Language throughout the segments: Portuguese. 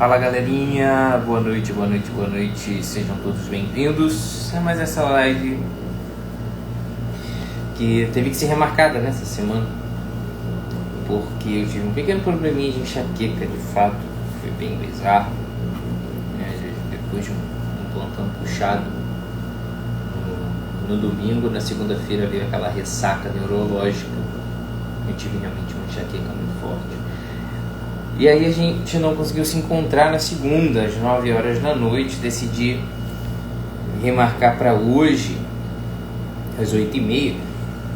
Fala galerinha, boa noite, sejam todos bem-vindos a mais essa live que teve que ser remarcada nessa semana porque eu tive um pequeno probleminha de enxaqueca, de fato, foi bem bizarro, depois de um plantão puxado no domingo, na segunda-feira veio aquela ressaca neurológica, eu tive realmente uma enxaqueca muito forte. E aí a gente não conseguiu se encontrar na segunda, às 9 horas da noite. Decidi remarcar para hoje, às 8h30.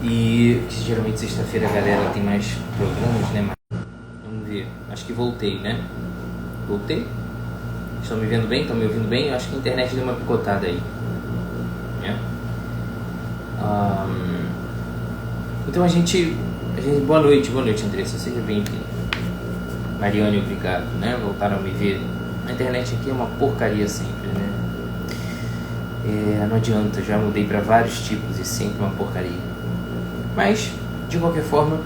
E geralmente sexta-feira a galera tem mais programas, né? Mas vamos ver, acho que voltei, né? Voltei? Estão me vendo bem? Estão me ouvindo bem? Eu acho que a internet deu uma picotada aí, né? Então a gente... Boa noite Andressa, seja bem-vindo. Mariane, obrigado, né? Voltaram a me ver. A internet aqui é uma porcaria sempre, né? Não adianta, já mudei para vários tipos e sempre uma porcaria. Mas, de qualquer forma,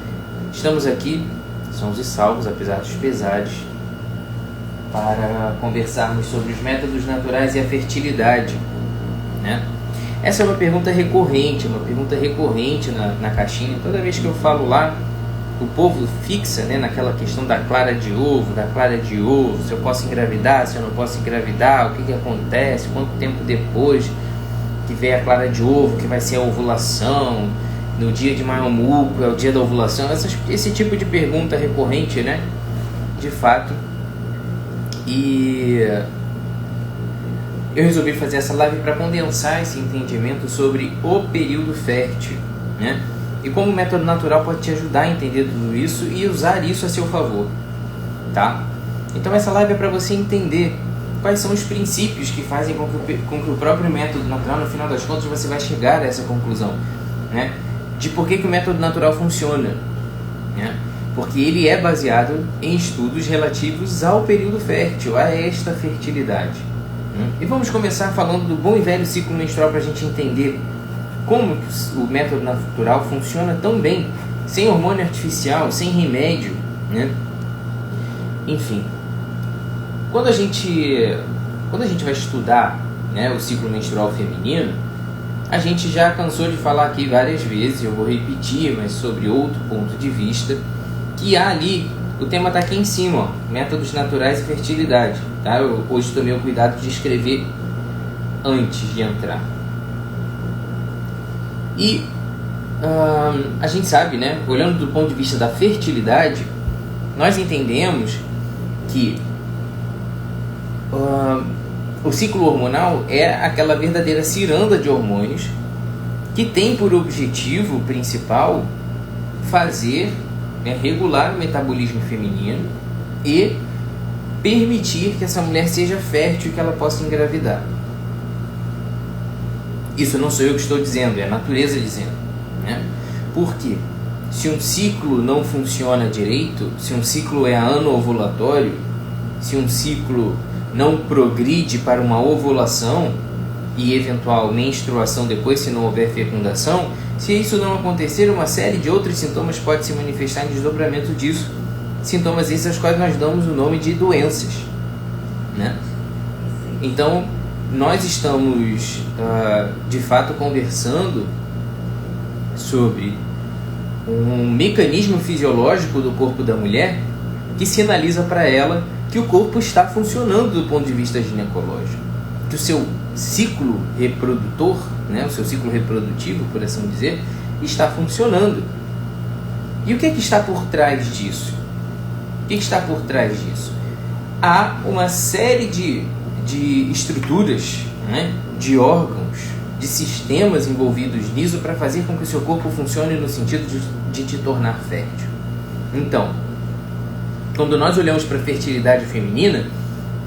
estamos aqui, sãos e salvos, apesar dos pesares, para conversarmos sobre os métodos naturais e a fertilidade, né? Essa é uma pergunta recorrente na caixinha. Toda vez que eu falo lá, o povo fixa, né, naquela questão da clara de ovo, se eu posso engravidar, se eu não posso engravidar, o que acontece, quanto tempo depois que vem a clara de ovo, que vai ser a ovulação, no dia de Maiomuco é o dia da ovulação, esse tipo de pergunta recorrente, né, de fato. E eu resolvi fazer essa live para condensar esse entendimento sobre o período fértil, né? E como o método natural pode te ajudar a entender tudo isso e usar isso a seu favor, tá? Então essa live é para você entender quais são os princípios que fazem com que o próprio método natural, no final das contas, você vai chegar a essa conclusão, né? De por que o método natural funciona, né? Porque ele é baseado em estudos relativos ao período fértil, a esta fertilidade. E vamos começar falando do bom e velho ciclo menstrual para a gente entender como o método natural funciona tão bem, sem hormônio artificial, sem remédio, né? Enfim, quando a gente vai estudar, né, o ciclo menstrual feminino, a gente já cansou de falar aqui várias vezes, eu vou repetir, mas sobre outro ponto de vista, que há ali, o tema está aqui em cima, ó, métodos naturais e fertilidade, tá? Eu hoje tomei o cuidado de escrever antes de entrar. E a gente sabe, né, olhando do ponto de vista da fertilidade, nós entendemos que o ciclo hormonal é aquela verdadeira ciranda de hormônios que tem por objetivo principal fazer, né, regular o metabolismo feminino e permitir que essa mulher seja fértil e que ela possa engravidar. Isso não sou eu que estou dizendo, é a natureza dizendo, né? Porque se um ciclo não funciona direito, se um ciclo é anovulatório, se um ciclo não progride para uma ovulação e eventual menstruação depois, se não houver fecundação, se isso não acontecer, uma série de outros sintomas pode se manifestar em desdobramento disso. Sintomas esses aos quais nós damos o nome de doenças, né? Então, nós estamos, de fato, conversando sobre um mecanismo fisiológico do corpo da mulher que sinaliza para ela que o corpo está funcionando do ponto de vista ginecológico, que o seu ciclo reprodutor, né, o seu ciclo reprodutivo, por assim dizer, está funcionando. E o que está por trás disso? O que está por trás disso? Há uma série de estruturas, né, de órgãos, de sistemas envolvidos nisso para fazer com que o seu corpo funcione no sentido de te tornar fértil. Então, quando nós olhamos para a fertilidade feminina,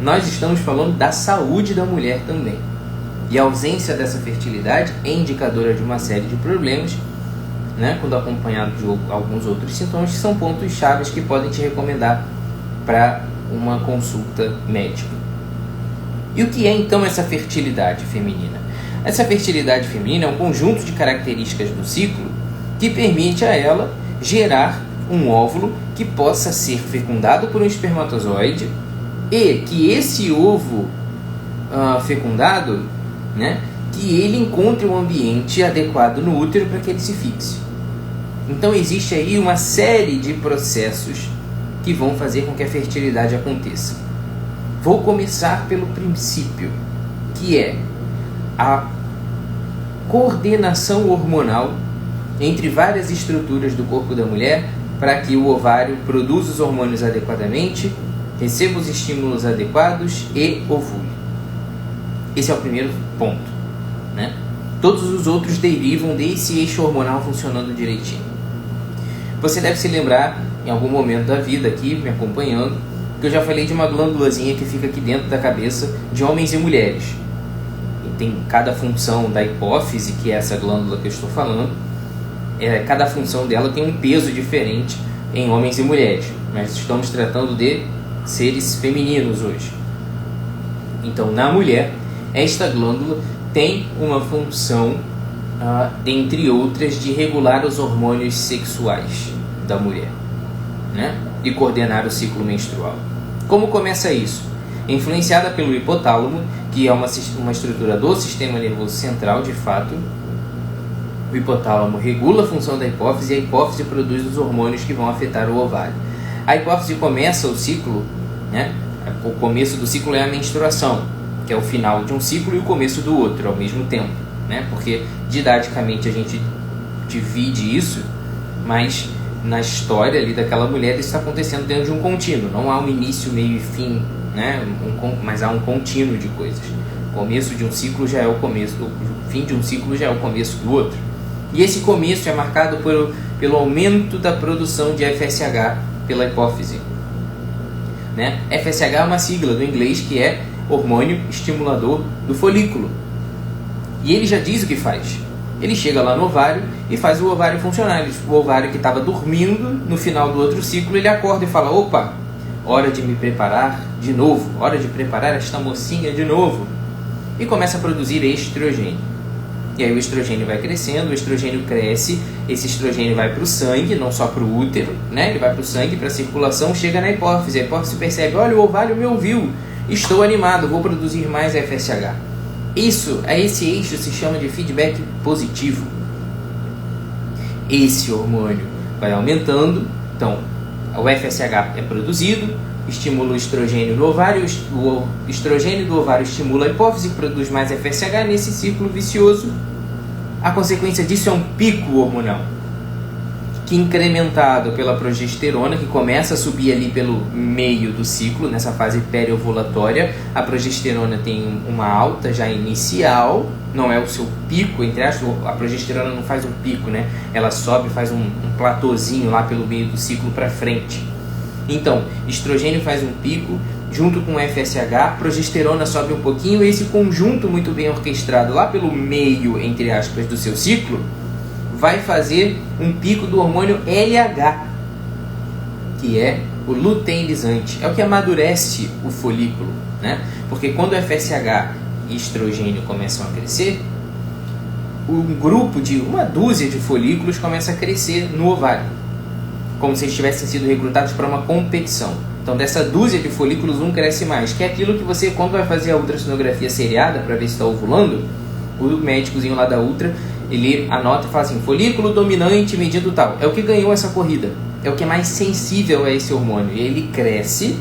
nós estamos falando da saúde da mulher também. E a ausência dessa fertilidade é indicadora de uma série de problemas, né, quando acompanhado de alguns outros sintomas, que são pontos chaves que podem te recomendar para uma consulta médica. E o que é então essa fertilidade feminina? Essa fertilidade feminina é um conjunto de características do ciclo que permite a ela gerar um óvulo que possa ser fecundado por um espermatozoide e que esse ovo fecundado, né, que ele encontre um ambiente adequado no útero para que ele se fixe. Então existe aí uma série de processos que vão fazer com que a fertilidade aconteça. Vou começar pelo princípio, que é a coordenação hormonal entre várias estruturas do corpo da mulher para que o ovário produza os hormônios adequadamente, receba os estímulos adequados e ovule. Esse é o primeiro ponto, né? Todos os outros derivam desse eixo hormonal funcionando direitinho. Você deve se lembrar, em algum momento da vida aqui, me acompanhando, que eu já falei de uma glândulazinha que fica aqui dentro da cabeça de homens e mulheres. E tem cada função da hipófise, que é essa glândula que eu estou falando, cada função dela tem um peso diferente em homens e mulheres. Mas estamos tratando de seres femininos hoje. Então, na mulher, esta glândula tem uma função, dentre outras, de regular os hormônios sexuais da mulher, né? E coordenar o ciclo menstrual. Como começa isso? Influenciada pelo hipotálamo, que é uma estrutura do sistema nervoso central, de fato. O hipotálamo regula a função da hipófise e a hipófise produz os hormônios que vão afetar o ovário. A hipófise começa o ciclo, né? O começo do ciclo é a menstruação, que é o final de um ciclo e o começo do outro ao mesmo tempo, né? Porque didaticamente a gente divide isso, mas na história ali daquela mulher isso está acontecendo dentro de um contínuo. Não há um início, meio e fim, né? Mas há um contínuo de coisas. O começo de um ciclo já é o começo, o fim de um ciclo já é o começo do outro. E esse começo é marcado pelo aumento da produção de FSH pela hipófise, né? FSH é uma sigla do inglês que é hormônio estimulador do folículo. E ele já diz o que faz. Ele chega lá no ovário e faz o ovário funcionar. O ovário que estava dormindo, no final do outro ciclo, ele acorda e fala: opa, hora de me preparar de novo, hora de preparar esta mocinha de novo. E começa a produzir estrogênio. E aí o estrogênio vai crescendo, o estrogênio cresce, esse estrogênio vai para o sangue, não só para o útero, né? Ele vai para o sangue, para a circulação, chega na hipófise. A hipófise percebe: olha, o ovário me ouviu, estou animado, vou produzir mais FSH. Esse eixo se chama de feedback positivo. Esse hormônio vai aumentando, então o FSH é produzido, estimula o estrogênio no ovário, o estrogênio do ovário estimula a hipófise, que produz mais FSH. Nesse ciclo vicioso, a consequência disso é um pico hormonal, que incrementado pela progesterona, que começa a subir ali pelo meio do ciclo, nessa fase periovulatória. A progesterona tem uma alta já inicial, não é o seu pico, entre aspas. A progesterona não faz um pico, né? Ela sobe, faz um platôzinho lá pelo meio do ciclo para frente. Então, estrogênio faz um pico, junto com FSH, progesterona sobe um pouquinho, e esse conjunto muito bem orquestrado lá pelo meio, entre aspas, do seu ciclo, vai fazer um pico do hormônio LH, que é o luteinizante, é o que amadurece o folículo, né? Porque quando o FSH e estrogênio começam a crescer, um grupo de uma dúzia de folículos começa a crescer no ovário, como se eles tivessem sido recrutados para uma competição. Então, dessa dúzia de folículos, um cresce mais, que é aquilo que você, quando vai fazer a ultrassonografia seriada para ver se está ovulando, o médicozinho lá da ultra, ele anota e fala assim: folículo dominante medido tal. É o que ganhou essa corrida, é o que é mais sensível a esse hormônio. E ele cresce,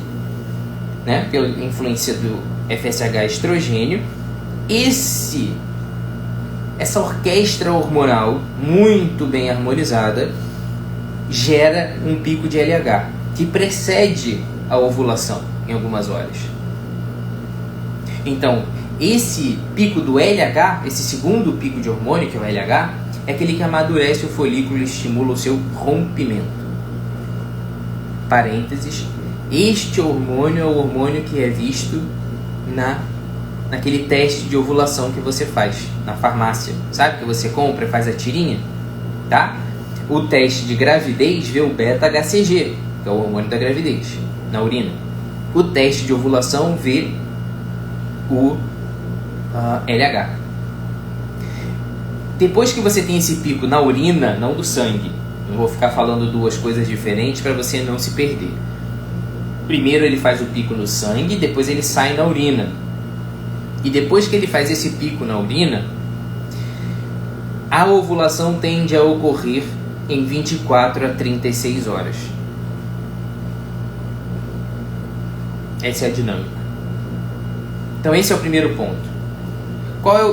né, pela influência do FSH estrogênio. Essa orquestra hormonal muito bem harmonizada gera um pico de LH, que precede a ovulação em algumas horas. Então, esse pico do LH, esse segundo pico de hormônio, que é o LH, é aquele que amadurece o folículo e estimula o seu rompimento. Parênteses, este hormônio é o hormônio que é visto naquele teste de ovulação que você faz na farmácia. Sabe que você compra e faz a tirinha? Tá? O teste de gravidez vê o beta-HCG, que é o hormônio da gravidez, na urina. O teste de ovulação vê o LH. Depois que você tem esse pico na urina, não do sangue, não vou ficar falando duas coisas diferentes para você não se perder. Primeiro ele faz o pico no sangue, depois ele sai na urina. E depois que ele faz esse pico na urina, a ovulação tende a ocorrer em 24 a 36 horas. Essa é a dinâmica. Então esse é o primeiro ponto.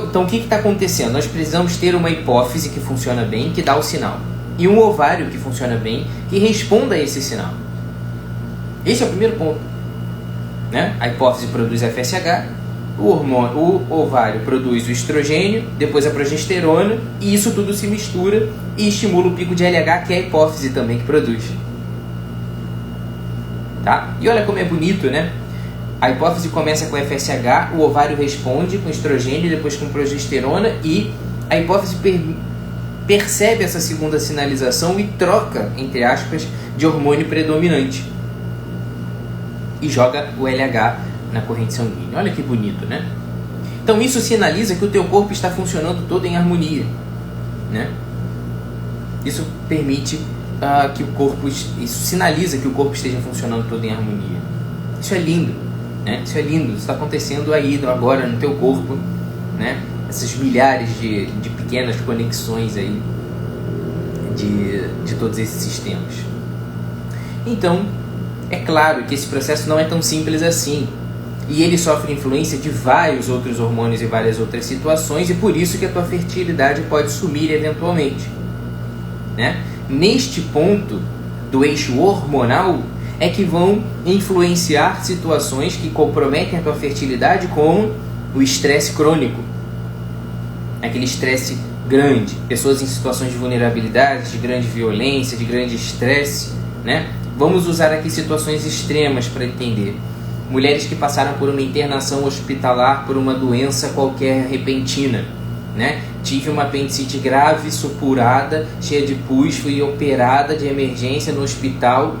Então o que está acontecendo? Nós precisamos ter uma hipófise que funciona bem, que dá o sinal. E um ovário que funciona bem, que responda a esse sinal. Esse é o primeiro ponto. Né? A hipófise produz FSH, o ovário produz o estrogênio, depois a progesterona, e isso tudo se mistura e estimula o pico de LH, que é a hipófise também que produz. Tá? E olha como é bonito, né? A hipófise começa com FSH, o ovário responde com estrogênio, depois com progesterona, e a hipófise percebe essa segunda sinalização e troca, entre aspas, de hormônio predominante. E joga o LH na corrente sanguínea. Olha que bonito, né? Então isso sinaliza que o teu corpo está funcionando todo em harmonia, né? Isso permite que o corpo... Isso sinaliza que o corpo esteja funcionando todo em harmonia. Isso é lindo, né? Isso é lindo. Isso está acontecendo aí, agora, no teu corpo, né? Essas milhares de pequenas conexões aí de todos esses sistemas. Então, é claro que esse processo não é tão simples assim. E ele sofre influência de vários outros hormônios e várias outras situações, e por isso que a tua fertilidade pode sumir eventualmente, né? Neste ponto do eixo hormonal é que vão influenciar situações que comprometem a tua fertilidade, como o estresse crônico, aquele estresse grande, pessoas em situações de vulnerabilidade, de grande violência, de grande estresse, né? Vamos usar aqui situações extremas para entender. Mulheres que passaram por uma internação hospitalar por uma doença qualquer repentina, né? Tive uma apendicite grave, supurada, cheia de pus, fui operada de emergência no hospital.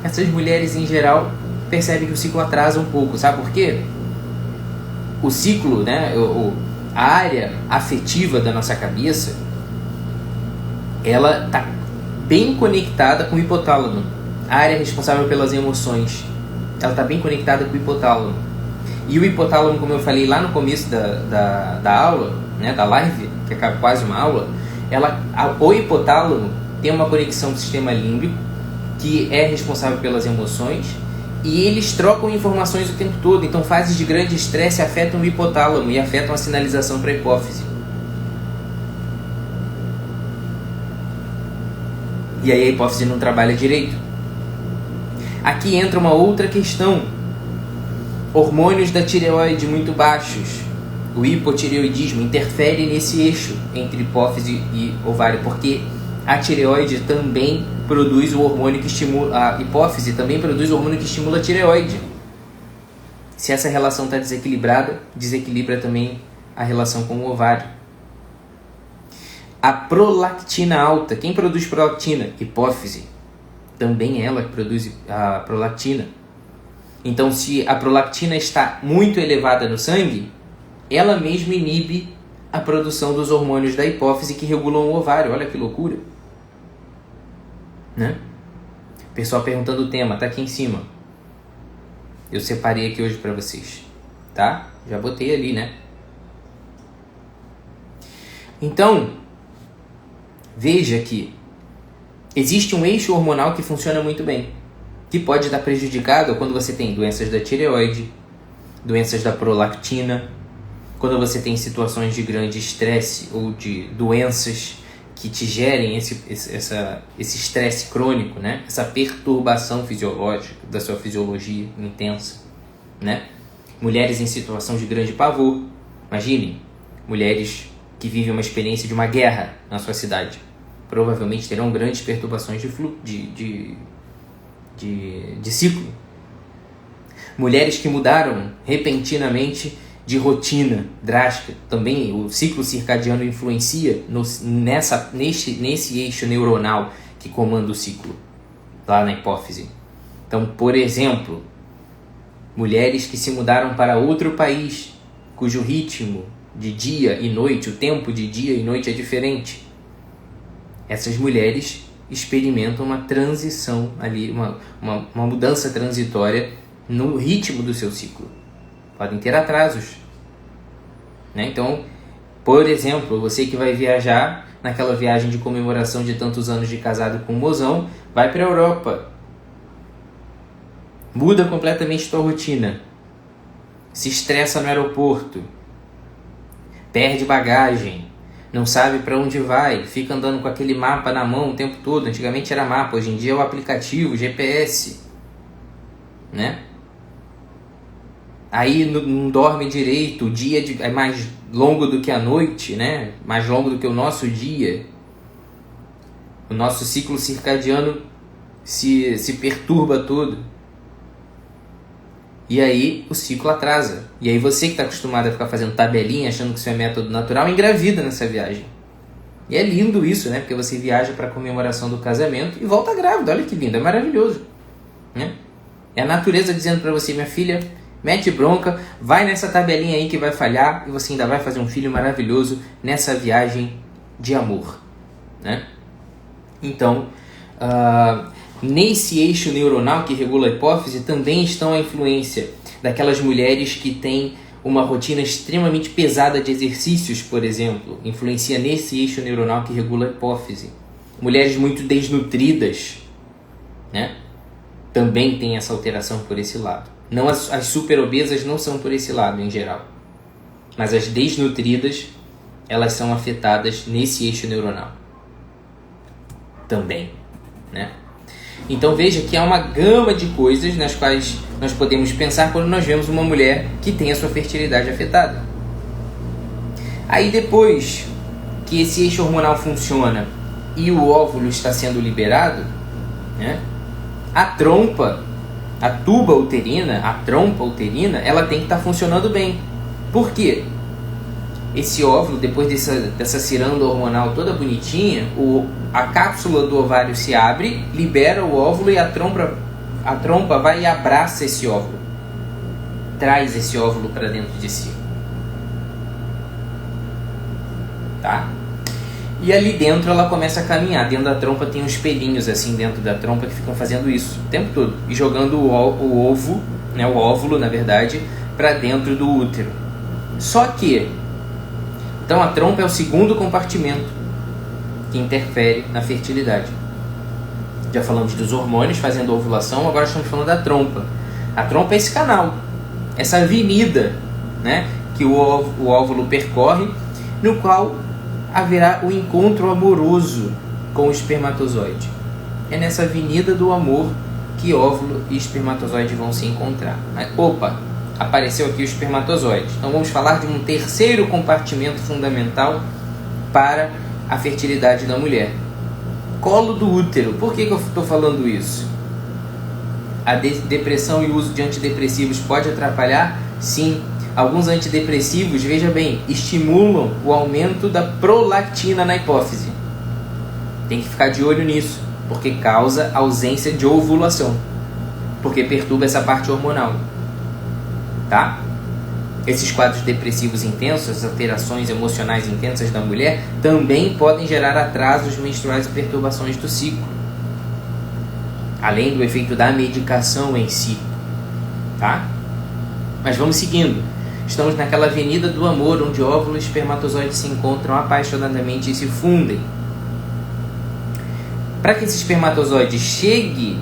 Essas mulheres, em geral, percebem que o ciclo atrasa um pouco. Sabe por quê? O ciclo, né? A área afetiva da nossa cabeça, ela está bem conectada com o hipotálamo. A área responsável pelas emoções, ela está bem conectada com o hipotálamo. E o hipotálamo, como eu falei lá no começo da aula, né, da live, que é quase uma aula, o hipotálamo tem uma conexão com o sistema límbico, que é responsável pelas emoções, e eles trocam informações o tempo todo. Então fases de grande estresse afetam o hipotálamo e afetam a sinalização para a hipófise. E aí a hipófise não trabalha direito. Aqui entra uma outra questão. Hormônios da tireoide muito baixos, o hipotireoidismo, interfere nesse eixo entre hipófise e ovário, porque a tireoide também produz o hormônio que estimula, a hipófise também produz o hormônio que estimula a tireoide. Se essa relação está desequilibrada, desequilibra também a relação com o ovário. A prolactina alta, quem produz prolactina? Hipófise. Também ela que produz a prolactina. Então, se a prolactina está muito elevada no sangue, ela mesma inibe a produção dos hormônios da hipófise que regulam o ovário. Olha que loucura, né? Pessoal perguntando o tema, tá aqui em cima. Eu separei aqui hoje para vocês, tá? Já botei ali, né? Então, veja que existe um eixo hormonal que funciona muito bem, que pode estar prejudicado quando você tem doenças da tireoide, doenças da prolactina, quando você tem situações de grande estresse ou de doenças que te gerem esse estresse crônico, né? Essa perturbação fisiológica da sua fisiologia intensa, né? Mulheres em situação de grande pavor. Imaginem, mulheres que vivem uma experiência de uma guerra na sua cidade. Provavelmente terão grandes perturbações de ciclo. Mulheres que mudaram repentinamente de rotina drástica. Também o ciclo circadiano influencia nesse eixo neuronal que comanda o ciclo, lá na hipófise. Então, por exemplo, mulheres que se mudaram para outro país, cujo ritmo de dia e noite, o tempo de dia e noite é diferente. Essas mulheres experimentam uma transição ali, uma mudança transitória no ritmo do seu ciclo. Podem ter atrasos, né? Então, por exemplo, você que vai viajar naquela viagem de comemoração de tantos anos de casado com o mozão, vai para a Europa. Muda completamente tua rotina. Se estressa no aeroporto. Perde bagagem. Não sabe para onde vai. Fica andando com aquele mapa na mão o tempo todo. Antigamente era mapa, hoje em dia é o aplicativo, GPS. Né? Aí não dorme direito, o dia é mais longo do que a noite, né? Mais longo do que o nosso dia. O nosso ciclo circadiano se perturba todo. E aí o ciclo atrasa. E aí você que está acostumado a ficar fazendo tabelinha, achando que isso é método natural, engravida nessa viagem. E é lindo isso, né? Porque você viaja para a comemoração do casamento e volta grávida. Olha que lindo, é maravilhoso, né? É a natureza dizendo para você: minha filha, mete bronca, vai nessa tabelinha aí que vai falhar e você ainda vai fazer um filho maravilhoso nessa viagem de amor, né? Então, nesse eixo neuronal que regula a hipófise também estão a influência daquelas mulheres que têm uma rotina extremamente pesada de exercícios, por exemplo. Influencia nesse eixo neuronal que regula a hipófise. Mulheres muito desnutridas, né? Também tem essa alteração por esse lado. Não, as super obesas não são por esse lado em geral, mas as desnutridas, elas são afetadas nesse eixo neuronal também, né? Então veja que há uma gama de coisas nas quais nós podemos pensar quando nós vemos uma mulher que tem a sua fertilidade afetada. Aí depois que esse eixo hormonal funciona e o óvulo está sendo liberado, né, a trompa uterina, ela tem que estar funcionando bem. Por quê? Esse óvulo, depois dessa ciranda hormonal toda bonitinha, a cápsula do ovário se abre, libera o óvulo e a trompa vai e abraça esse óvulo. Traz esse óvulo para dentro de si. Tá? E ali dentro ela começa a caminhar. Dentro da trompa tem uns pelinhos assim dentro da trompa que ficam fazendo isso o tempo todo. E jogando o óvulo, na verdade, para dentro do útero. Só que, então a trompa é o segundo compartimento que interfere na fertilidade. Já falamos dos hormônios fazendo a ovulação, agora estamos falando da trompa. A trompa é esse canal, essa avenida, né, que o óvulo percorre, no qual haverá o encontro amoroso com o espermatozoide. É nessa avenida do amor que óvulo e espermatozoide vão se encontrar. Mas, opa, apareceu aqui o espermatozoide. Então vamos falar de um terceiro compartimento fundamental para a fertilidade da mulher. Colo do útero. Por que eu estou falando isso? A depressão e o uso de antidepressivos pode atrapalhar? Sim. Alguns antidepressivos, veja bem, estimulam o aumento da prolactina na hipófise. Tem que ficar de olho nisso, porque causa ausência de ovulação, porque perturba essa parte hormonal. Tá? Esses quadros depressivos intensos, as alterações emocionais intensas da mulher, também podem gerar atrasos menstruais e perturbações do ciclo, além do efeito da medicação em si. Tá? Mas vamos seguindo. Estamos naquela avenida do amor, onde óvulo e espermatozoide se encontram apaixonadamente e se fundem. Para que esse espermatozoide chegue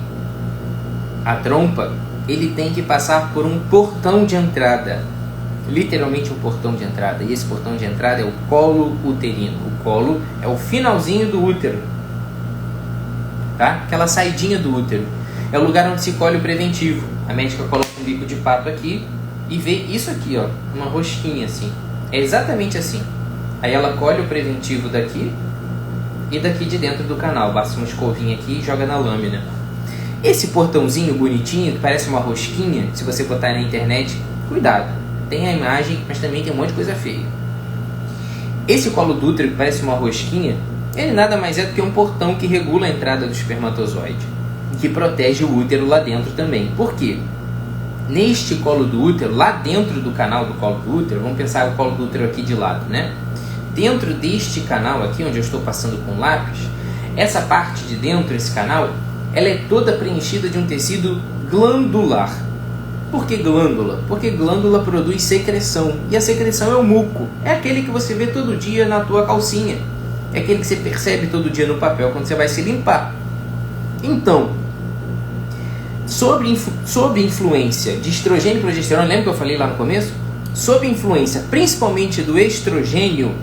à trompa, ele tem que passar por um portão de entrada. Literalmente um portão de entrada. E esse portão de entrada é o colo uterino. O colo é o finalzinho do útero. Tá? Aquela saidinha do útero. É o lugar onde se colhe o preventivo. A médica coloca um bico de pato aqui e vê isso aqui, ó, uma rosquinha assim. É exatamente assim. Aí ela colhe o preventivo daqui e daqui de dentro do canal. Basta uma escovinha aqui e joga na lâmina. Esse portãozinho bonitinho, que parece uma rosquinha, se você botar na internet, cuidado. Tem a imagem, mas também tem um monte de coisa feia. Esse colo do útero, que parece uma rosquinha, ele nada mais é do que um portão que regula a entrada do espermatozoide, que protege o útero lá dentro também. Por quê? Neste colo do útero, lá dentro do canal do colo do útero, vamos pensar o colo do útero aqui de lado, né? Dentro deste canal aqui, onde eu estou passando com lápis, essa parte de dentro, esse canal, ela é toda preenchida de um tecido glandular. Por que glândula? Porque glândula produz secreção, e a secreção é o muco, é aquele que você vê todo dia na tua calcinha, é aquele que você percebe todo dia no papel quando você vai se limpar. Então, sob influência de estrogênio e progesterona, lembra que eu falei lá no começo? Sob influência principalmente do estrogênio,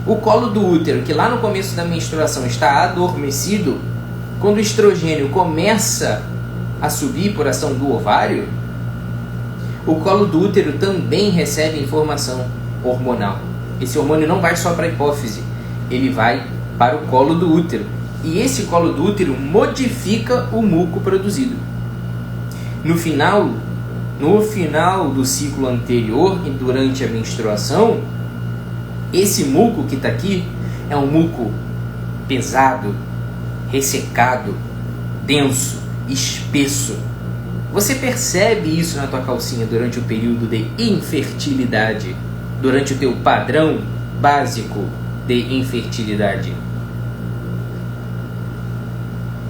o colo do útero, que lá no começo da menstruação está adormecido, quando o estrogênio começa a subir por ação do ovário, o colo do útero também recebe informação hormonal. Esse hormônio não vai só para a hipófise, ele vai para o colo do útero. E esse colo do útero modifica o muco produzido. No final do ciclo anterior e durante a menstruação, esse muco que está aqui é um muco pesado, ressecado, denso, espesso. Você percebe isso na tua calcinha durante o período de infertilidade, durante o teu padrão básico de infertilidade.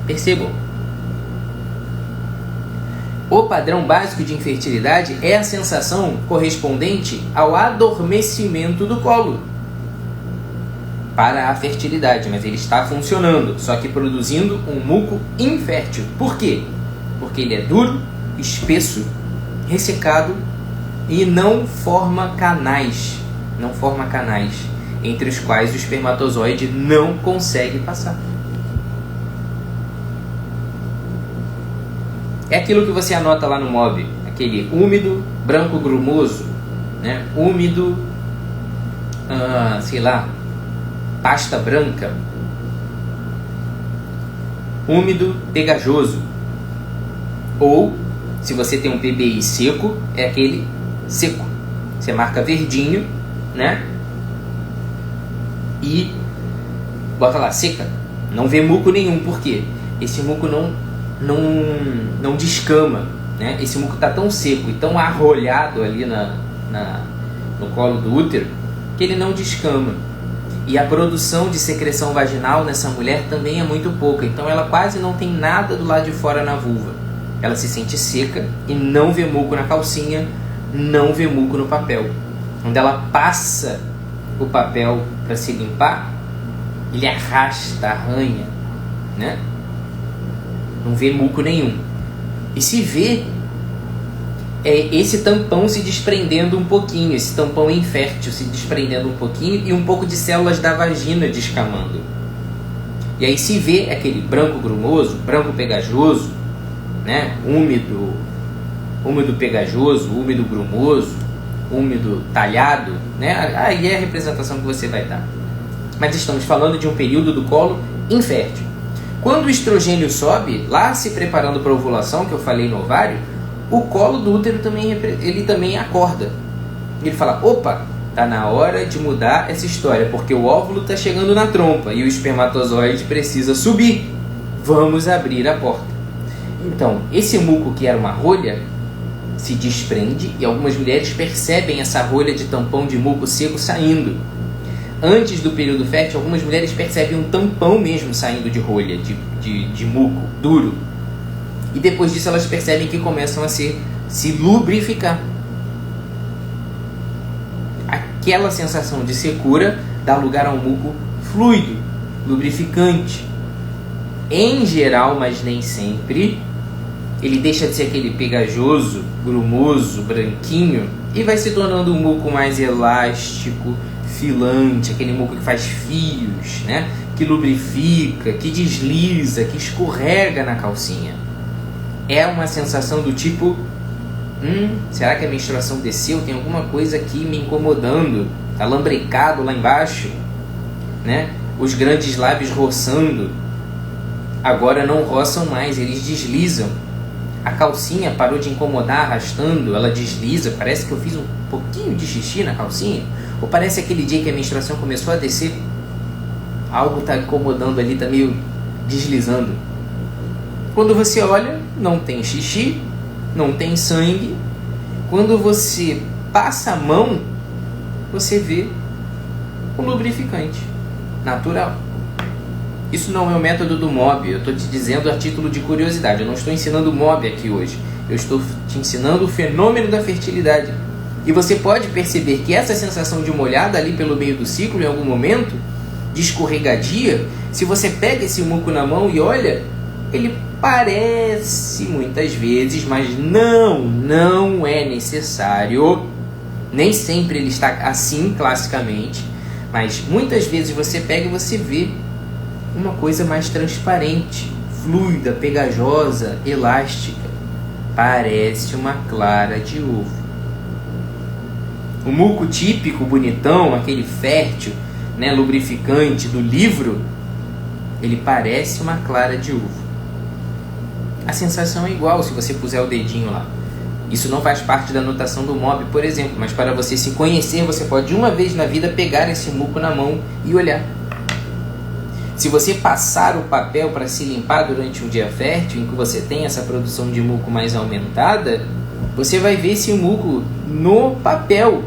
Percebam. O padrão básico de infertilidade é a sensação correspondente ao adormecimento do colo para a fertilidade, mas ele está funcionando, só que produzindo um muco infértil. Por quê? Porque ele é duro, espesso, ressecado e não forma canais, entre os quais o espermatozoide não consegue passar. É aquilo que você anota lá no MOB, aquele úmido, branco grumoso, né? Úmido, pasta branca, úmido, pegajoso. Ou, se você tem um PBI seco, é aquele seco. Você marca verdinho, né? E bota lá, seca. Não vê muco nenhum, por quê? Esse muco não descama, né? Esse muco está tão seco e tão arrolhado ali no colo do útero que ele não descama. E a produção de secreção vaginal nessa mulher também é muito pouca, então ela quase não tem nada do lado de fora na vulva. Ela se sente seca e não vê muco na calcinha, não vê muco no papel. Quando ela passa o papel para se limpar, ele arrasta, arranha, né? Não vê muco nenhum. E se vê esse tampão se desprendendo um pouquinho, esse tampão infértil se desprendendo um pouquinho e um pouco de células da vagina descamando. E aí se vê aquele branco grumoso, branco pegajoso, né? Úmido pegajoso, úmido grumoso, úmido talhado, né? Aí é a representação que você vai dar. Mas estamos falando de um período do colo infértil. Quando o estrogênio sobe, lá se preparando para a ovulação, que eu falei no ovário, o colo do útero também acorda. Ele fala, opa, tá na hora de mudar essa história, porque o óvulo está chegando na trompa e o espermatozoide precisa subir. Vamos abrir a porta. Então, esse muco que era uma rolha se desprende e algumas mulheres percebem essa rolha de tampão de muco seco saindo. Antes do período fértil, algumas mulheres percebem um tampão mesmo saindo de rolha, de muco duro. E depois disso elas percebem que começam a se lubrificar. Aquela sensação de secura dá lugar a um muco fluido, lubrificante. Em geral, mas nem sempre, ele deixa de ser aquele pegajoso, grumoso, branquinho e vai se tornando um muco mais elástico, filante, aquele muco que faz fios, né? Que lubrifica, que desliza, que escorrega na calcinha. É uma sensação do tipo, será que a menstruação desceu? Tem alguma coisa aqui me incomodando, tá lambrecado lá embaixo, né? Os grandes lábios roçando, agora não roçam mais, eles deslizam. A calcinha parou de incomodar arrastando, ela desliza, parece que eu fiz um pouquinho de xixi na calcinha, ou parece aquele dia que a menstruação começou a descer, algo está incomodando ali, está meio deslizando. Quando você olha, não tem xixi, não tem sangue. Quando você passa a mão, você vê um lubrificante natural. Isso não é o método do MOB, eu estou te dizendo a título de curiosidade, eu não estou ensinando o MOB aqui hoje, eu estou te ensinando o fenômeno da fertilidade. E você pode perceber que essa sensação de uma olhada ali pelo meio do ciclo, em algum momento, de escorregadia, se você pega esse muco na mão e olha, ele parece muitas vezes, mas não é necessário. Nem sempre ele está assim classicamente, mas muitas vezes você pega e você vê uma coisa mais transparente, fluida, pegajosa, elástica. Parece uma clara de ovo. O muco típico, bonitão, aquele fértil, né, lubrificante do livro, ele parece uma clara de ovo. A sensação é igual se você puser o dedinho lá. Isso não faz parte da anotação do MOB, por exemplo, mas para você se conhecer, você pode uma vez na vida pegar esse muco na mão e olhar. Se você passar o papel para se limpar durante um dia fértil, em que você tem essa produção de muco mais aumentada, você vai ver esse muco no papel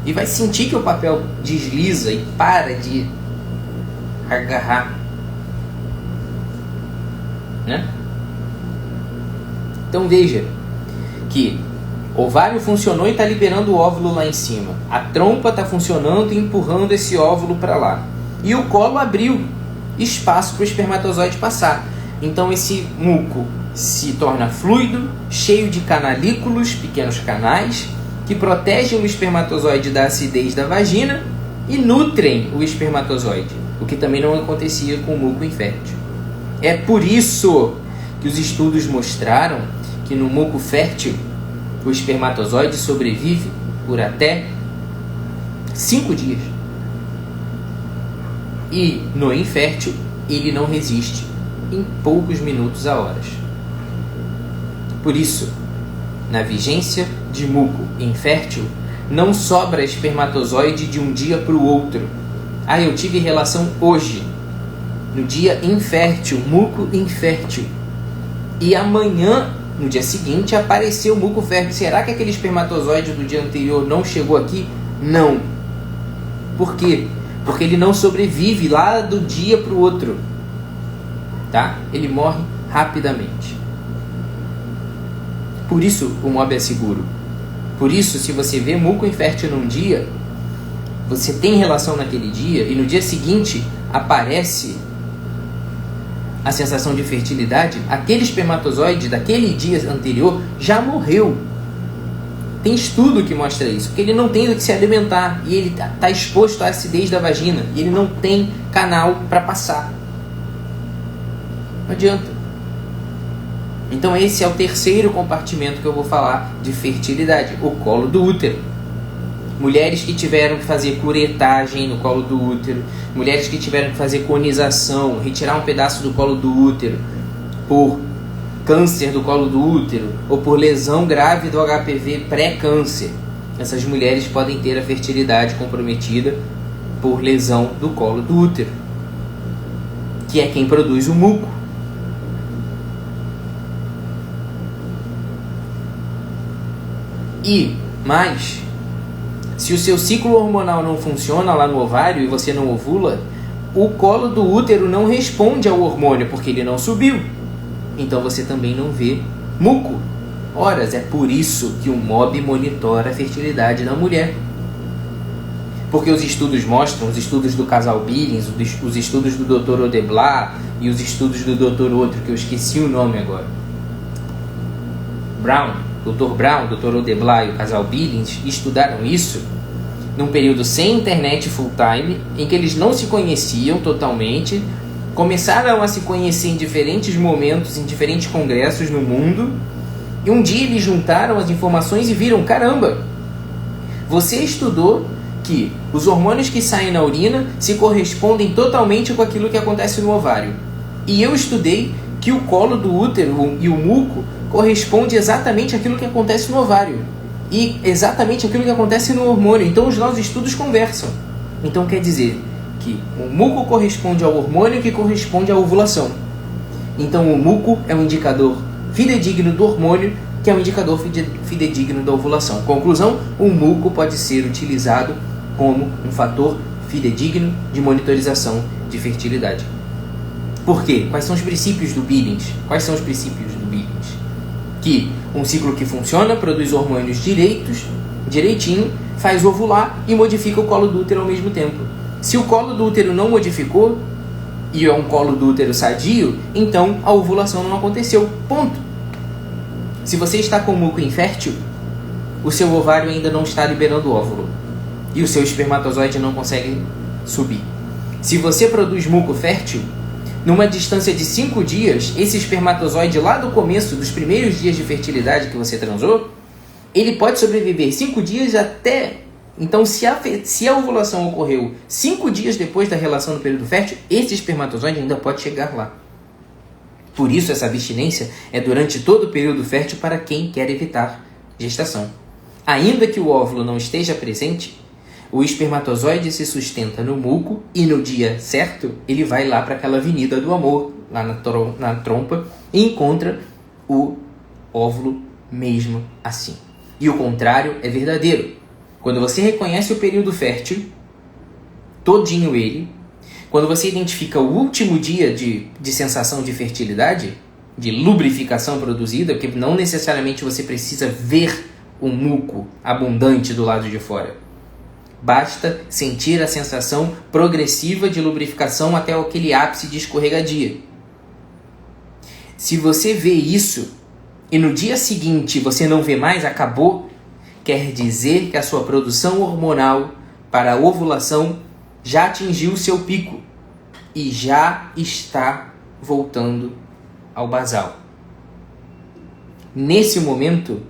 e vai sentir que o papel desliza e para de agarrar, né? Então veja que o ovário funcionou e está liberando o óvulo lá em cima. A trompa está funcionando e empurrando esse óvulo para lá. E o colo abriu espaço para o espermatozoide passar. Então esse muco se torna fluido, cheio de canalículos, pequenos canais, que protegem o espermatozoide da acidez da vagina e nutrem o espermatozoide, o que também não acontecia com o muco infértil. É por isso que os estudos mostraram que no muco fértil o espermatozoide sobrevive por até 5 dias. E no infértil ele não resiste em poucos minutos a horas. Por isso, na vigência de muco infértil, não sobra espermatozoide de um dia para o outro. Ah, eu tive relação hoje, no dia infértil, muco infértil, e amanhã, no dia seguinte, apareceu o muco fértil. Será que aquele espermatozoide do dia anterior não chegou aqui? Não. Por quê? Porque ele não sobrevive lá do dia para o outro, tá? Ele morre rapidamente. Por isso o MOB é seguro. Por isso, se você vê muco infértil num dia, você tem relação naquele dia e no dia seguinte aparece a sensação de fertilidade, aquele espermatozoide daquele dia anterior já morreu. Tem estudo que mostra isso, porque ele não tem do que se alimentar e ele está exposto à acidez da vagina e ele não tem canal para passar. Não adianta. Então esse é o terceiro compartimento que eu vou falar de fertilidade, o colo do útero. Mulheres que tiveram que fazer curetagem no colo do útero, mulheres que tiveram que fazer conização, retirar um pedaço do colo do útero por câncer do colo do útero ou por lesão grave do HPV pré-câncer. Essas mulheres podem ter a fertilidade comprometida por lesão do colo do útero, que é quem produz o muco. E mais, se o seu ciclo hormonal não funciona lá no ovário e você não ovula, o colo do útero não responde ao hormônio porque ele não subiu. Então você também não vê muco. Horas, é por isso que o MOB monitora a fertilidade da mulher. Porque os estudos mostram, os estudos do casal Billings, os estudos do Dr. Odeblat e os estudos do Dr. outro, que eu esqueci o nome agora. Dr. Brown, Dr. Odeblat e o casal Billings estudaram isso num período sem internet full time, em que eles não se conheciam totalmente, começaram a se conhecer em diferentes momentos, em diferentes congressos no mundo, e um dia eles juntaram as informações e viram, caramba, você estudou que os hormônios que saem na urina se correspondem totalmente com aquilo que acontece no ovário. E eu estudei que o colo do útero e o muco corresponde exatamente àquilo que acontece no ovário e exatamente aquilo que acontece no hormônio. Então os nossos estudos conversam. Então quer dizer que o muco corresponde ao hormônio que corresponde à ovulação. Então o muco é um indicador fidedigno do hormônio, que é um indicador fidedigno da ovulação. Conclusão, o muco pode ser utilizado como um fator fidedigno de monitorização de fertilidade. Por quê? Quais são os princípios do Billings? Quais são os princípios do Billings? Que um ciclo que funciona, produz hormônios direitinho, faz ovular e modifica o colo do útero ao mesmo tempo. Se o colo do útero não modificou, e é um colo do útero sadio, então a ovulação não aconteceu. Ponto. Se você está com muco infértil, o seu ovário ainda não está liberando óvulo. E o seu espermatozoide não consegue subir. Se você produz muco fértil, numa distância de 5 dias, esse espermatozoide lá do começo, dos primeiros dias de fertilidade que você transou, ele pode sobreviver 5 dias até... Então, se a ovulação ocorreu 5 dias depois da relação do período fértil, esse espermatozoide ainda pode chegar lá. Por isso, essa abstinência é durante todo o período fértil para quem quer evitar gestação. Ainda que o óvulo não esteja presente, o espermatozoide se sustenta no muco e no dia certo ele vai lá para aquela avenida do amor, lá na trompa, e encontra o óvulo mesmo assim. E o contrário é verdadeiro. Quando você reconhece o período fértil, todinho ele, quando você identifica o último dia de sensação de fertilidade, de lubrificação produzida, porque não necessariamente você precisa ver um muco abundante do lado de fora. Basta sentir a sensação progressiva de lubrificação até aquele ápice de escorregadia. Se você vê isso e no dia seguinte você não vê mais, acabou, quer dizer que a sua produção hormonal para a ovulação já atingiu o seu pico e já está voltando ao basal. Nesse momento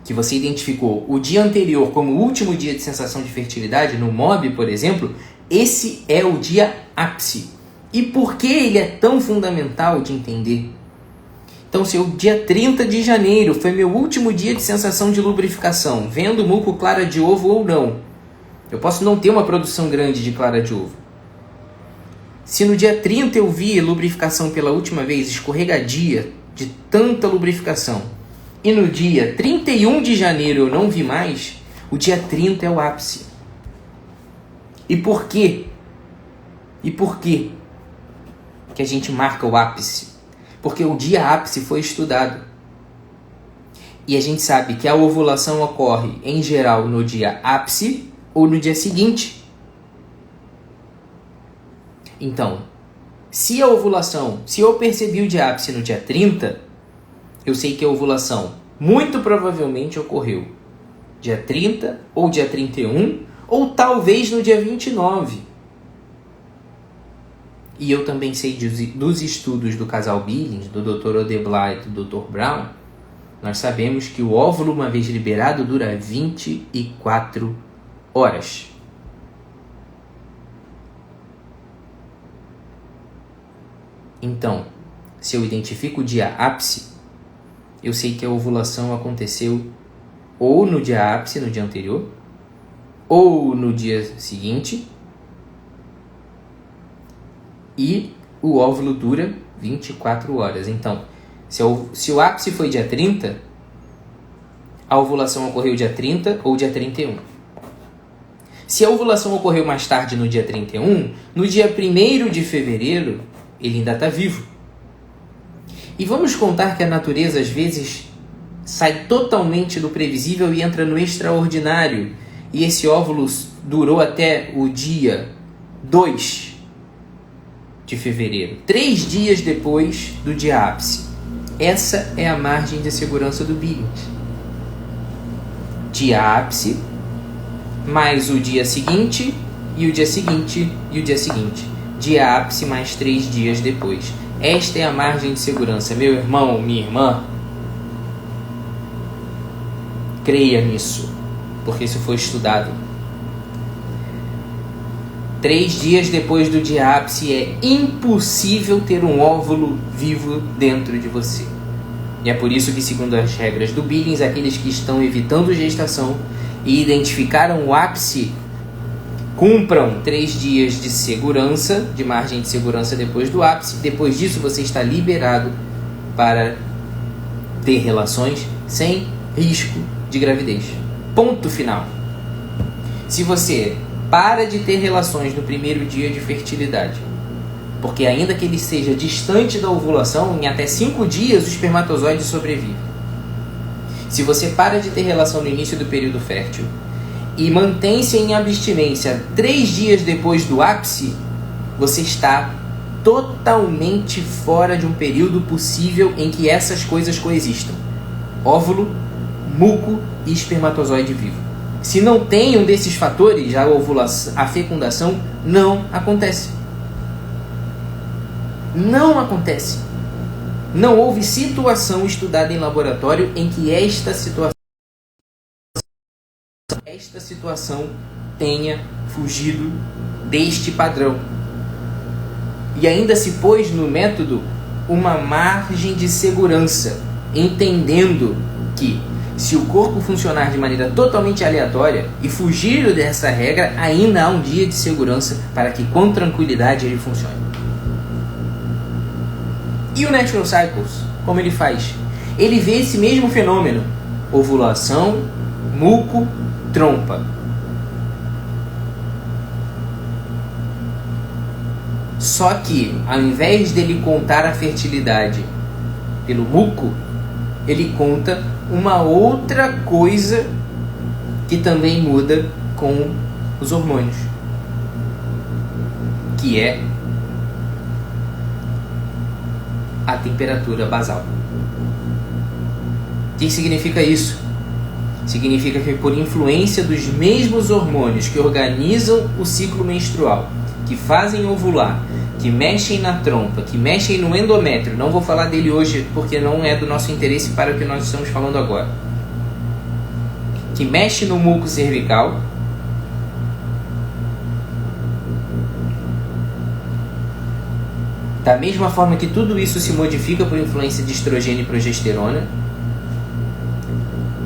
que você identificou o dia anterior como o último dia de sensação de fertilidade, no MOB, por exemplo, esse é o dia ápice. E por que ele é tão fundamental de entender? Então, se o dia 30 de janeiro foi meu último dia de sensação de lubrificação, vendo muco clara de ovo ou não, eu posso não ter uma produção grande de clara de ovo. Se no dia 30 eu vi lubrificação pela última vez, escorregadia de tanta lubrificação, e no dia 31 de janeiro eu não vi mais, o dia 30 é o ápice. E por quê? E por quê que a gente marca o ápice? Porque o dia ápice foi estudado. E a gente sabe que a ovulação ocorre, em geral, no dia ápice ou no dia seguinte. Então, se eu percebi o dia ápice no dia 30, eu sei que a ovulação muito provavelmente ocorreu dia 30 ou dia 31 ou talvez no dia 29. E eu também sei dos estudos do casal Billings, do Dr. Odeblat e do Dr. Brown, nós sabemos que o óvulo, uma vez liberado, dura 24 horas. Então, se eu identifico o dia ápice, eu sei que a ovulação aconteceu ou no dia ápice, no dia anterior, ou no dia seguinte, e o óvulo dura 24 horas. Então, se o ápice foi dia 30, a ovulação ocorreu dia 30 ou dia 31. Se a ovulação ocorreu mais tarde no dia 31, no dia 1º de fevereiro, ele ainda está vivo. E vamos contar que a natureza, às vezes, sai totalmente do previsível e entra no extraordinário. E esse óvulo durou até o dia 2 de fevereiro, 3 dias depois do dia ápice. Essa é a margem de segurança do Billings. Dia ápice, mais o dia seguinte, e o dia seguinte, e o dia seguinte. Dia ápice mais 3 dias depois. Esta é a margem de segurança. Meu irmão, minha irmã, creia nisso, porque isso foi estudado. 3 dias depois do dia ápice é impossível ter um óvulo vivo dentro de você. E é por isso que, segundo as regras do Billings, aqueles que estão evitando gestação e identificaram o ápice cumpram 3 dias de segurança, de margem de segurança depois do ápice. Depois disso, você está liberado para ter relações sem risco de gravidez. Ponto final. Se você para de ter relações no primeiro dia de fertilidade Porque ainda que ele seja distante da ovulação, em até 5 dias o espermatozoide sobrevive. Se você para de ter relação no início do período fértil e mantém-se em abstinência 3 dias depois do ápice, você está totalmente fora de um período possível em que essas coisas coexistam: óvulo, muco e espermatozoide vivo. Se não tem um desses fatores, a fecundação não acontece. Não acontece. Não houve situação estudada em laboratório em que esta situação tenha fugido deste padrão. E ainda se pôs no método uma margem de segurança, entendendo que se o corpo funcionar de maneira totalmente aleatória e fugir dessa regra, ainda há um dia de segurança para que com tranquilidade ele funcione. E o Natural Cycles, como ele faz? Ele vê esse mesmo fenômeno: ovulação, muco, trompa. Só que, ao invés dele contar a fertilidade pelo muco, ele conta uma outra coisa que também muda com os hormônios, que é a temperatura basal. O que significa isso? Significa que, por influência dos mesmos hormônios que organizam o ciclo menstrual, que fazem ovular, que mexem na trompa, que mexem no endométrio, não vou falar dele hoje porque não é do nosso interesse para o que nós estamos falando agora, que mexe no muco cervical, da mesma forma que tudo isso se modifica por influência de estrogênio e progesterona,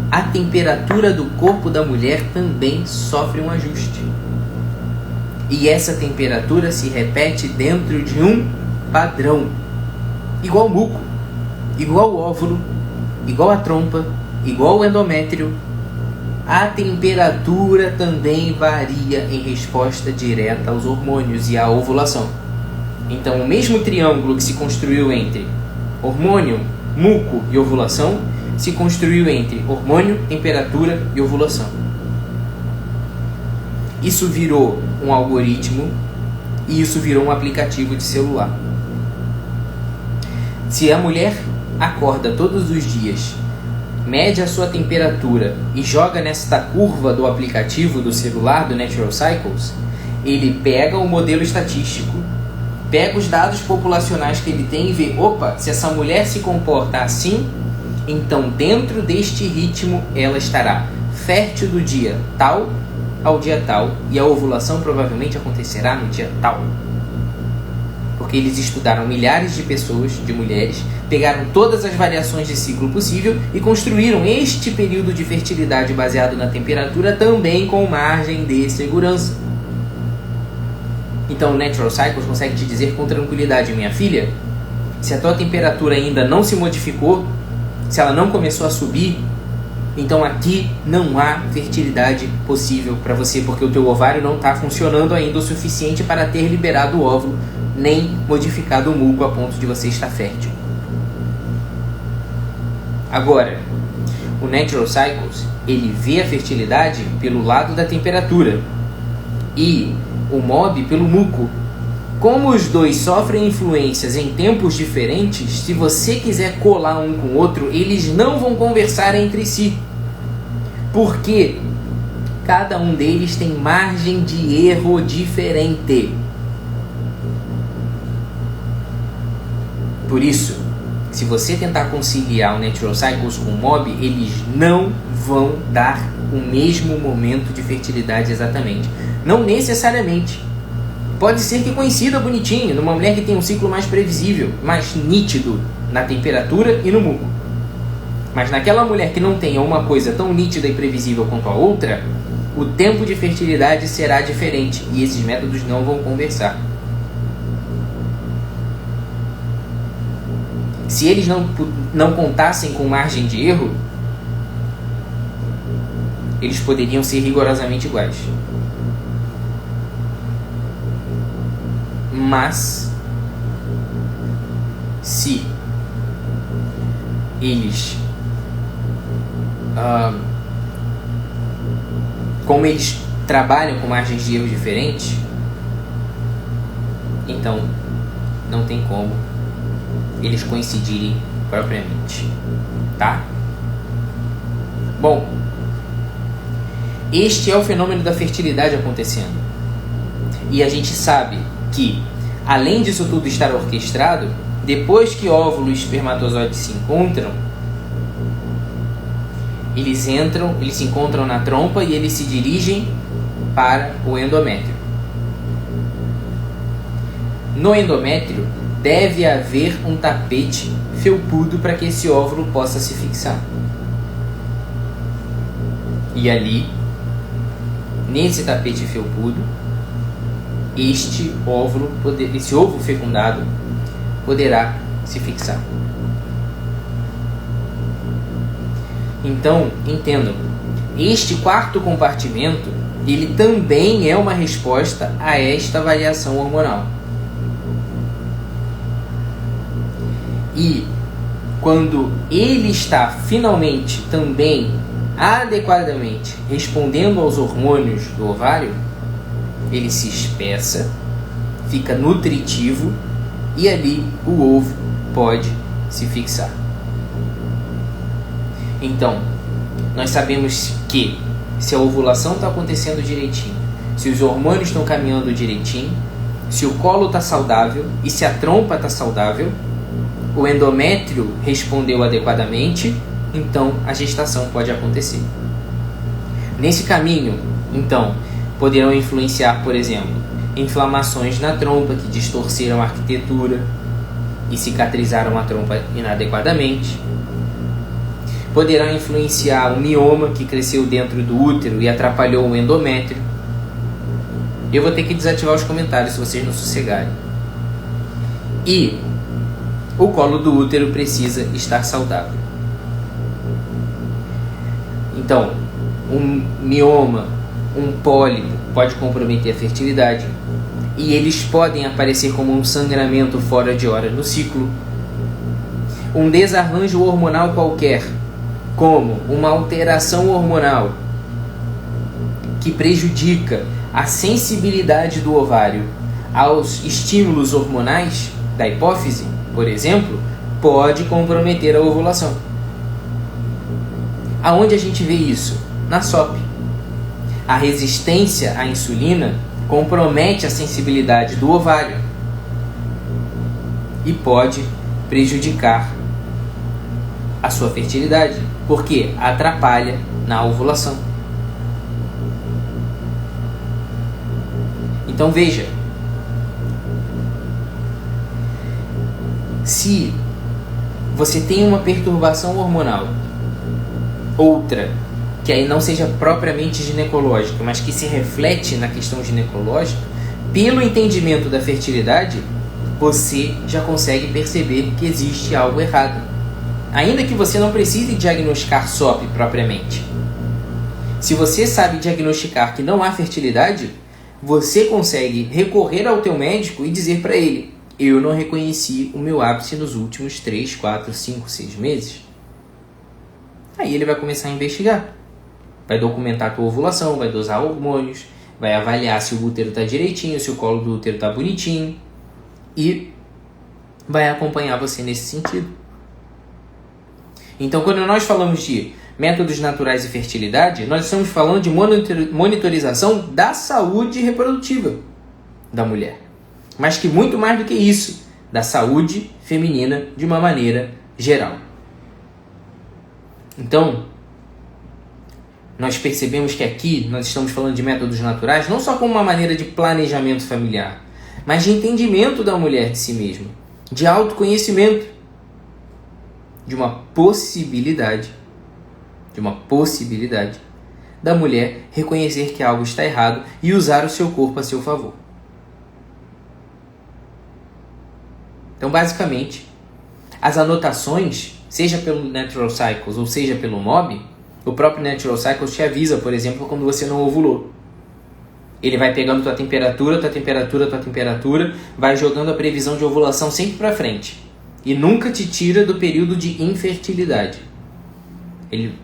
a temperatura do corpo da mulher também sofre um ajuste. E essa temperatura se repete dentro de um padrão. Igual o muco, igual o óvulo, igual a trompa, igual o endométrio. A temperatura também varia em resposta direta aos hormônios e à ovulação. Então, o mesmo triângulo que se construiu entre hormônio, muco e ovulação se construiu entre hormônio, temperatura e ovulação. Isso virou um algoritmo e isso virou um aplicativo de celular. Se a mulher acorda todos os dias, mede a sua temperatura e joga nesta curva do aplicativo do celular do Natural Cycles, ele pega o modelo estatístico, pega os dados populacionais que ele tem e vê: opa, se essa mulher se comporta assim, então dentro deste ritmo ela estará fértil do dia tal ao dia tal, e a ovulação provavelmente acontecerá no dia tal. Porque eles estudaram milhares de pessoas, de mulheres, pegaram todas as variações de ciclo possível e construíram este período de fertilidade baseado na temperatura também com margem de segurança. Então o Natural Cycles consegue te dizer com tranquilidade: minha filha, se a tua temperatura ainda não se modificou, se ela não começou a subir, então aqui não há fertilidade possível para você, porque o teu ovário não está funcionando ainda o suficiente para ter liberado o óvulo, nem modificado o muco a ponto de você estar fértil. Agora, o Natural Cycles, ele vê a fertilidade pelo lado da temperatura e o MOB pelo muco. Como os dois sofrem influências em tempos diferentes, se você quiser colar um com o outro, eles não vão conversar entre si. Porque cada um deles tem margem de erro diferente. Por isso, se você tentar conciliar o Natural Cycles com o MOB, eles não vão dar o mesmo momento de fertilidade exatamente. Não necessariamente. Pode ser que coincida bonitinho numa mulher que tem um ciclo mais previsível, mais nítido na temperatura e no muco. Mas naquela mulher que não tenha uma coisa tão nítida e previsível quanto a outra, o tempo de fertilidade será diferente e esses métodos não vão conversar. Se eles não contassem com margem de erro, eles poderiam ser rigorosamente iguais. Mas se eles, como eles trabalham com margens de erro diferentes, então não tem como eles coincidirem propriamente, tá? Bom, este é o fenômeno da fertilidade acontecendo. E a gente sabe que, além disso tudo estar orquestrado, depois que óvulo e espermatozoide se encontram, eles se encontram na trompa e eles se dirigem para o endométrio. No endométrio deve haver um tapete felpudo para que esse óvulo possa se fixar. E ali, nesse tapete felpudo, esse ovo fecundado poderá se fixar. Então, entendam, este quarto compartimento, ele também é uma resposta a esta variação hormonal. E quando ele está finalmente também adequadamente respondendo aos hormônios do ovário, ele se espessa, fica nutritivo e ali o ovo pode se fixar. Então, nós sabemos que se a ovulação está acontecendo direitinho, se os hormônios estão caminhando direitinho, se o colo está saudável e se a trompa está saudável, o endométrio respondeu adequadamente, então a gestação pode acontecer. Nesse caminho, então, poderão influenciar, por exemplo, inflamações na trompa que distorceram a arquitetura e cicatrizaram a trompa inadequadamente. Poderá influenciar um mioma que cresceu dentro do útero e atrapalhou o endométrio. Eu vou ter que desativar os comentários se vocês não sossegarem. E o colo do útero precisa estar saudável. Então, um mioma, um pólipo pode comprometer a fertilidade e eles podem aparecer como um sangramento fora de hora no ciclo. Um desarranjo hormonal qualquer, como uma alteração hormonal que prejudica a sensibilidade do ovário aos estímulos hormonais da hipófise, por exemplo, pode comprometer a ovulação. Aonde a gente vê isso? Na SOP. A resistência à insulina compromete a sensibilidade do ovário e pode prejudicar a sua fertilidade, porque atrapalha na ovulação. Então veja, se você tem uma perturbação hormonal, outra, que aí não seja propriamente ginecológica, mas que se reflete na questão ginecológica, pelo entendimento da fertilidade, você já consegue perceber que existe algo errado. Ainda que você não precise diagnosticar SOP propriamente. Se você sabe diagnosticar que não há fertilidade, você consegue recorrer ao teu médico e dizer para ele: eu não reconheci o meu ápice nos últimos 3, 4, 5, 6 meses. Aí ele vai começar a investigar. Vai documentar a tua ovulação, vai dosar hormônios, vai avaliar se o útero está direitinho, se o colo do útero está bonitinho e vai acompanhar você nesse sentido. Então, quando nós falamos de métodos naturais e fertilidade, nós estamos falando de monitorização da saúde reprodutiva da mulher. Mas que muito mais do que isso, da saúde feminina de uma maneira geral. Então, nós percebemos que aqui nós estamos falando de métodos naturais não só como uma maneira de planejamento familiar, mas de entendimento da mulher de si mesma, de autoconhecimento, de uma possibilidade da mulher reconhecer que algo está errado e usar o seu corpo a seu favor. Então, basicamente, as anotações, seja pelo Natural Cycles ou seja pelo MOB, o próprio Natural Cycles te avisa, por exemplo, quando você não ovulou. Ele vai pegando tua temperatura, vai jogando a previsão de ovulação sempre para frente. e nunca te tira do período de infertilidade.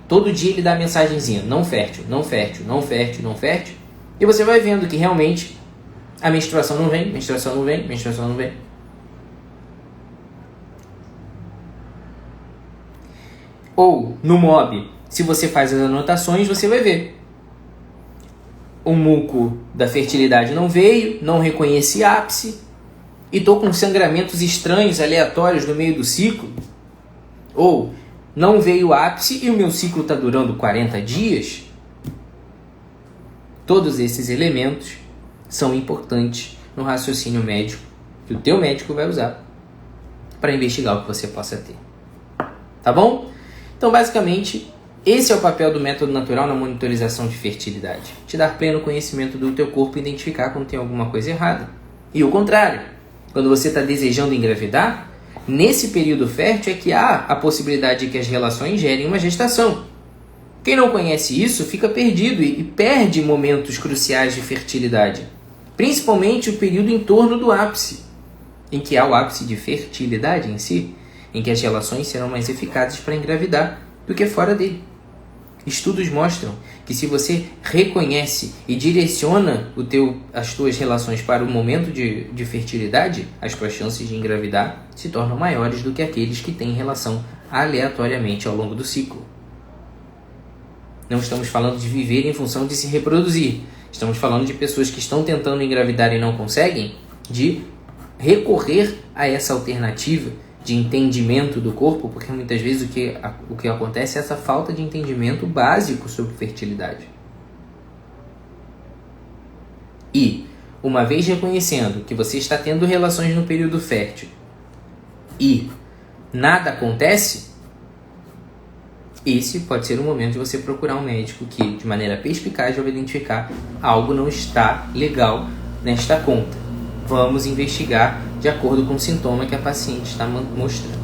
Todo dia ele dá a mensagenzinha, não fértil, não fértil, não fértil, não fértil, e você vai vendo que realmente a menstruação não vem, menstruação não vem, menstruação não vem. Ou no MOB, se você faz as anotações, você vai ver. O muco da fertilidade não veio, não reconheci ápice, e estou com sangramentos estranhos, aleatórios no meio do ciclo. Ou não veio ápice e o meu ciclo está durando 40 dias. Todos esses elementos são importantes no raciocínio médico que o teu médico vai usar para investigar o que você possa ter. Tá bom? Então, basicamente, esse é o papel do método natural na monitorização de fertilidade. Te dar pleno conhecimento do teu corpo e identificar quando tem alguma coisa errada. E o contrário, quando você está desejando engravidar, nesse período fértil é que há a possibilidade de que as relações gerem uma gestação. Quem não conhece isso fica perdido e perde momentos cruciais de fertilidade. Principalmente o período em torno do ápice, em que há o ápice de fertilidade em si, em que as relações serão mais eficazes para engravidar do que fora dele. Estudos mostram que se você reconhece e direciona as tuas relações para o momento de fertilidade, as tuas chances de engravidar se tornam maiores do que aqueles que têm relação aleatoriamente ao longo do ciclo. Não estamos falando de viver em função de se reproduzir. Estamos falando de pessoas que estão tentando engravidar e não conseguem, de recorrer a essa alternativa de entendimento do corpo, porque muitas vezes o que acontece é essa falta de entendimento básico sobre fertilidade. E, uma vez reconhecendo que você está tendo relações no período fértil e nada acontece, esse pode ser o momento de você procurar um médico que, de maneira perspicaz, vai identificar algo não está legal nesta conta. Vamos investigar de acordo com o sintoma que a paciente está mostrando.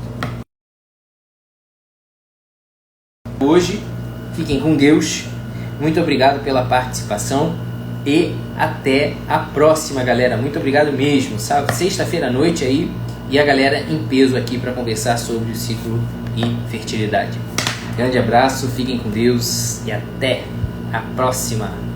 Hoje, fiquem com Deus. Muito obrigado pela participação e até a próxima, galera. Muito obrigado mesmo. Sexta-feira à noite aí e a galera em peso aqui para conversar sobre o ciclo e fertilidade. Grande abraço, fiquem com Deus e até a próxima.